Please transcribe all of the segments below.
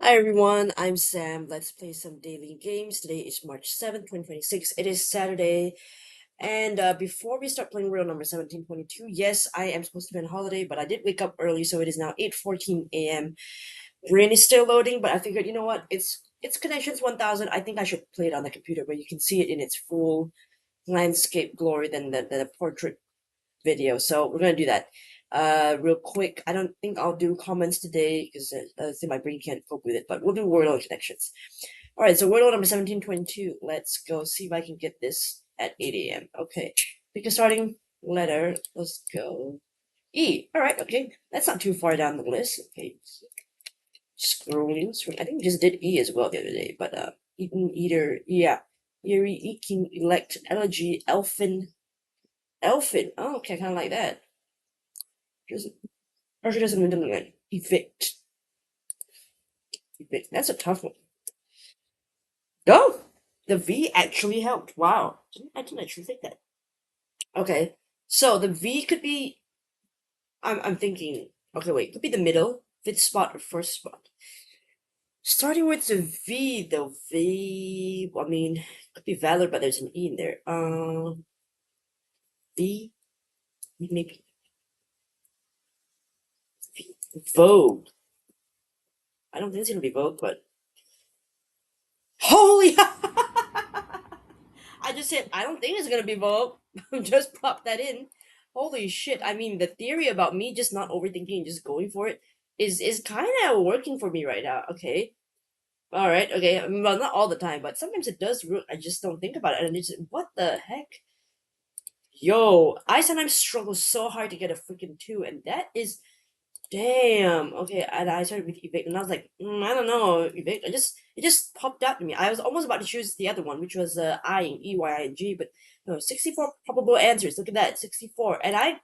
Hi everyone, I'm Sam. Let's play some daily games. Today is March 7th, 2026. It is Saturday. And before we start playing Wordle number 1722, yes, I am supposed to be on holiday, but I did wake up early, so it is now 8:14 a.m. Brain is still loading, but I figured, you know what? It's Connections 1000. I think I should play it on the computer where you can see it in its full landscape glory than the portrait video. So we're gonna do that. Real quick. I don't think I'll do comments today because I think my brain can't cope with it. But we'll do Wordle connections. All right. So Wordle number 1722. Let's go see if I can get this at 8 a.m. Okay. Pick a starting letter. Let's go. E. All right. Okay. That's not too far down the list. Okay. Scrolling. I think we just did E as well the other day. But Eaten, Eater. Yeah. Eerie, Eking, Elect, Elegy, Elfin. Elfin. Oh, okay. Kind of like that. Just or she doesn't even like evict. Evict. That's a tough one. Oh, the V actually helped. Wow, I didn't actually think that. Okay, so the V could be. I'm thinking. Okay, wait. Could be the middle, fifth spot, or first spot. Starting with the V, though. V. I mean, could be Valor, but there's an E in there. V. Maybe v, Vogue. I don't think it's gonna be Vogue, but holy! I just said I don't think it's gonna be Vogue. Just pop that in. Holy shit! I mean, the theory about me just not overthinking and just going for it is kind of working for me right now. Okay, all right, okay. I mean, well, not all the time, but sometimes it does work. I just don't think about it, and it's what the heck. Yo, I sometimes struggle so hard to get a freaking two, and that is damn. Okay, and I started with evict, and I was like, I don't know, evict. It just popped out to me. I was almost about to choose the other one, which was EYING, but no, 64 probable answers. Look at that, 64, and I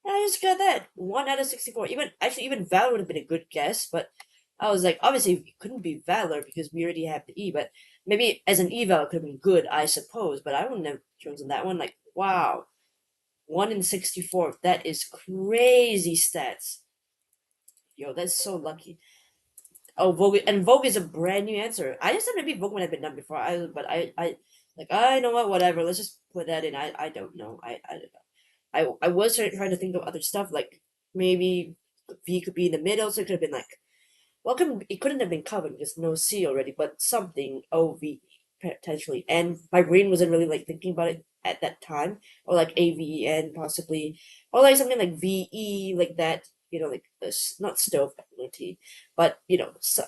just got that 1 out of 64. Even Valor would have been a good guess, but I was like, obviously it couldn't be Valor because we already have the E, but maybe as an eval it could have been good, I suppose. But I wouldn't have chosen that one. Like, wow, 1 in 64. That is crazy stats. Yo, that's so lucky. Oh, Vogue is a brand new answer. I just thought maybe Vogue would have been done before. I know what, whatever. Let's just put that in. I don't know. I don't know. I was trying to think of other stuff like maybe V could be in the middle, so it could have been like it couldn't have been covered because no C already, but something OV potentially. And my brain wasn't really like thinking about it at that time, or like AVEN possibly, or like something like VE like that. Like this, not stove ability, but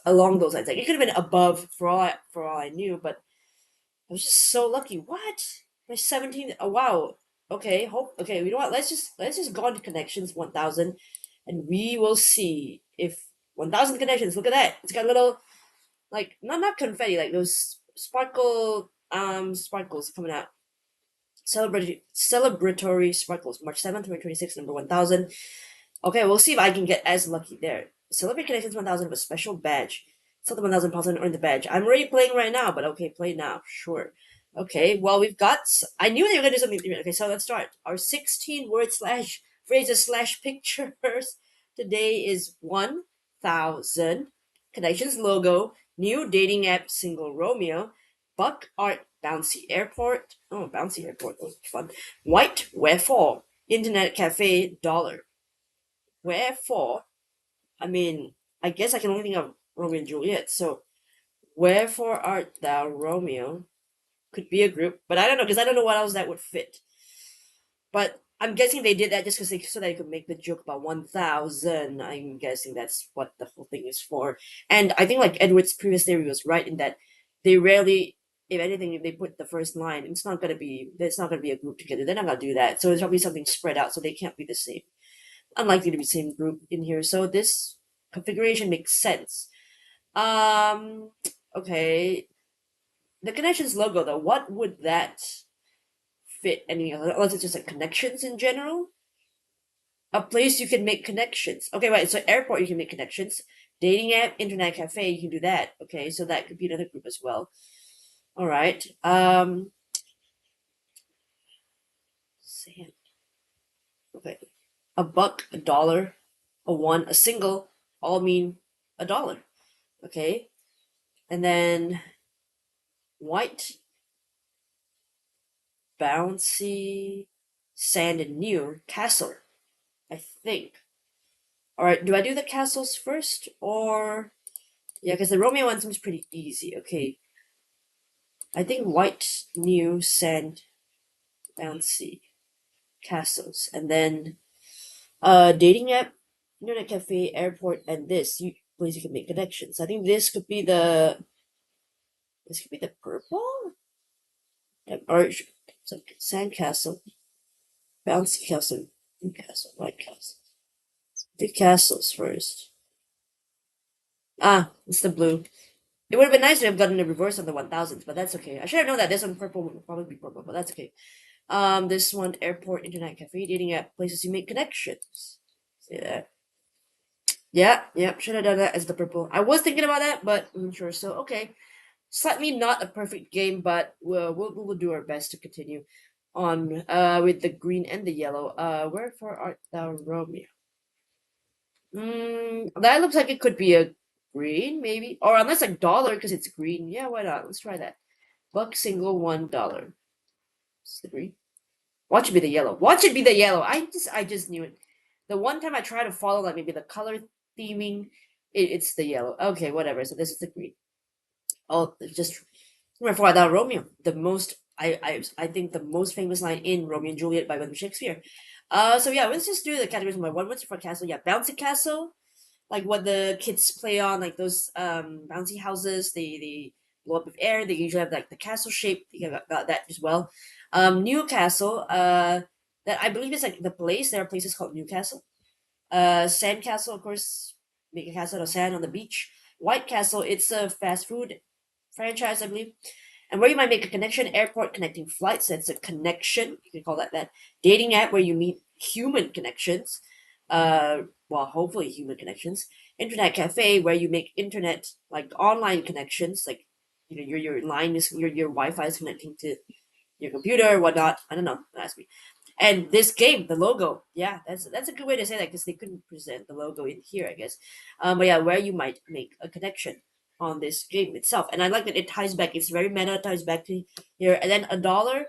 along those lines. Like it could have been above for all I knew, but I was just so lucky. What? My 17th. Oh wow. Okay. Hope. Okay. You know what? Let's just go on to connections 1000, and we will see if 1000 connections. Look at that. It's got little like not confetti, like those sparkles coming out. Celebratory sparkles. March 7th, 2026, number 1000. Okay, we'll see if I can get as lucky there. Celebrate Connections 1000 with a special badge. Sell the 1000 pounds and earn the badge. I'm already playing right now, but okay, play now. Sure. Okay, well, we've got. I knew they were going to do something different. Okay, so let's start. Our 16 word slash phrases slash pictures today is 1000. Connections logo. New dating app single Romeo. Buck art bouncy airport. Oh, bouncy airport. That was fun. White wherefore. Internet cafe dollar. Wherefore, I mean, I guess I can only think of Romeo and Juliet. So, wherefore art thou Romeo? Could be a group, but I don't know because I don't know what else that would fit. But I'm guessing they did that just because so they could make the joke about 1000. I'm guessing that's what the whole thing is for. And I think like Edward's previous theory was right in that they rarely, if anything, if they put the first line, it's not gonna be a group together. They're not gonna do that. So it's probably something spread out, so they can't be the same. Unlikely to be the same group in here. So this configuration makes sense. Um, okay. The connections logo though, what would that fit any other unless it's just like connections in general? A place you can make connections. Okay, right, so airport you can make connections. Dating app, internet cafe, you can do that. Okay, so that could be another group as well. Alright. Sand. Okay. A buck, a dollar, a one, a single, all mean a dollar. Okay. And then white, bouncy, sand, and new castle, I think. Alright, do I do the castles first? Or. Yeah, because the Romeo one seems pretty easy. Okay. I think white, new, sand, bouncy, castles. And then dating app, internet cafe, airport, and place you can make connections. I think this could be the purple? Or sand castle, bouncy castle, new castle, white castle. The castles first. Ah, it's the blue. It would have been nice to have gotten the reverse on the 1000s, but that's okay. I should have known that this one purple would probably be purple, but that's okay. This one, airport, internet cafe, dating app, places you make connections. See that? Yeah, should have done that as the purple. I was thinking about that, but I'm sure. So okay, slightly not a perfect game, but we'll do our best to continue on with the green and the yellow. Wherefore art thou, Romeo? That looks like it could be a green, maybe, or unless like dollar because it's green. Yeah, why not? Let's try that. Buck single $1. It's the green. Watch it be the yellow. Watch it be the yellow. I just knew it. The one time I try to follow like maybe the color theming, it's the yellow. Okay, whatever. So this is the green. Oh, just Wherefore thou, Romeo. I think the most famous line in Romeo and Juliet by William Shakespeare. So yeah, let's just do the categories. My one what's for castle. Yeah, bouncy castle, like what the kids play on, like those bouncy houses. They blow up with air. They usually have like the castle shape. You got that as well. Newcastle. That I believe is like the place. There are places called Newcastle. Sand Castle, of course, make a castle out of sand on the beach. White Castle. It's a fast food franchise, I believe. And where you might make a connection, airport connecting flights. That's a connection. You can call that. Dating app where you meet human connections. Well, hopefully human connections. Internet cafe where you make internet like online connections, like your line is your Wi-Fi is connecting to your computer or whatnot. I don't know. Don't ask me. And this game, the logo, yeah, that's a good way to say that because they couldn't present the logo in here, I guess. But yeah, where you might make a connection on this game itself, and I like that it ties back. It's very meta, ties back to here, and then a dollar.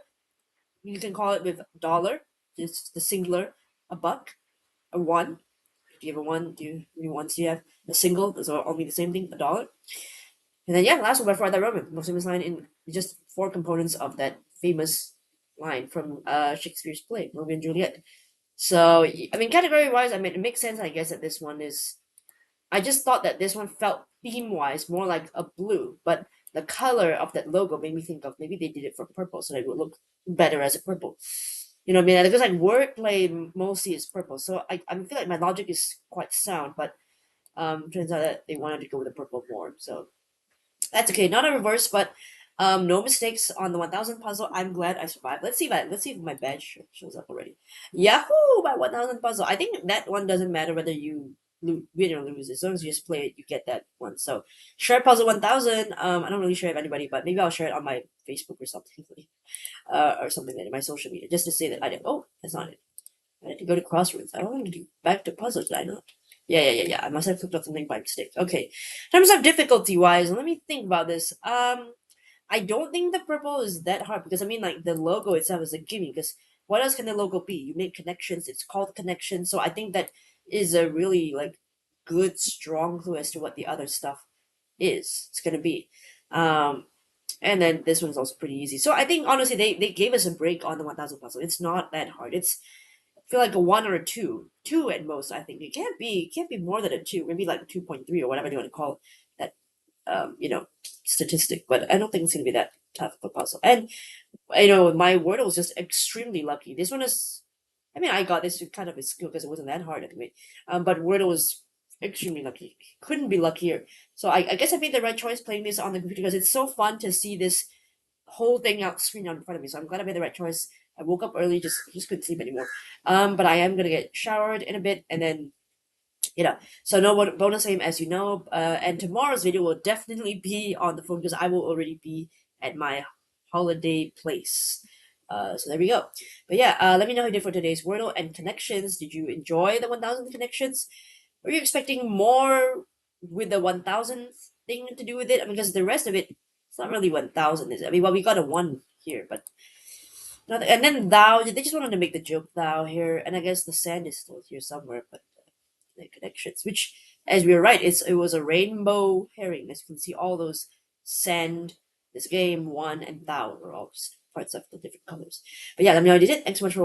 You can call it with dollar, just the singular, a buck, a one. Do you have a one? Once you have a single, those are all mean the same thing, a dollar. And then yeah, last one by far that Roman, most famous line in just four components of that famous line from Shakespeare's play, Romeo and Juliet. So I mean, category wise, I mean it makes sense. I guess that this one is. I just thought that this one felt theme wise more like a blue, but the color of that logo made me think of maybe they did it for purple, so that it would look better as a purple. You know what I mean? Because like wordplay mostly is purple, so I feel like my logic is quite sound, but turns out that they wanted to go with the purple more. So that's okay. Not a reverse, but no mistakes on the 1000 puzzle. I'm glad I survived. Let's see if my badge shows up already. Yahoo! My 1000 puzzle. I think that one doesn't matter whether you win or lose. As long as you just play it, you get that one. So share puzzle 1000. I don't really share it with anybody, but maybe I'll share it on my Facebook or something, or something like that, my social media, just to say that I did. Oh, that's not it. I had to go to Crossroads. I don't want to do back to puzzles. Did I not? Yeah. I must have clicked on something by mistake. Okay. In terms of difficulty wise, let me think about this. I don't think the purple is that hard because I mean, like the logo itself is a gimme. Because what else can the logo be? You make connections. It's called connection. So I think that is a really like good strong clue as to what the other stuff is. It's gonna be. Um, and then this one's also pretty easy. So I think honestly they gave us a break on the 1000 puzzle. It's not that hard. It's feel like a one or a two at most. I think it can't be more than a two. Maybe like 2.3 or whatever you want to call that. Statistic. But I don't think it's gonna be that tough of a puzzle. And my Wordle was just extremely lucky. This one is. I mean, I got this kind of a skill because it wasn't that hard anyway. But Wordle was extremely lucky. Couldn't be luckier. So I guess I made the right choice playing this on the computer because it's so fun to see this whole thing out screen out in front of me. So I'm glad I made the right choice. I woke up early, just couldn't sleep anymore. But I am gonna get showered in a bit, and then so no bonus game as you know. And tomorrow's video will definitely be on the phone because I will already be at my holiday place. So there we go. But yeah, let me know how you did for today's Wordle and connections. Did you enjoy the 1000 connections? Were you expecting more with the 1000th something to do with it. I mean, because the rest of it's not really 1,000, is it? I mean, well, we got a 1 here, but nothing. And then thou, they just wanted to make the joke thou here, and I guess the sand is still here somewhere, but the connections, which, as we were right, it was a rainbow herring. As you can see, all those sand, this game, one, and thou were all just parts of the different colors. But yeah, let me know how you did it. Thanks so much for watching.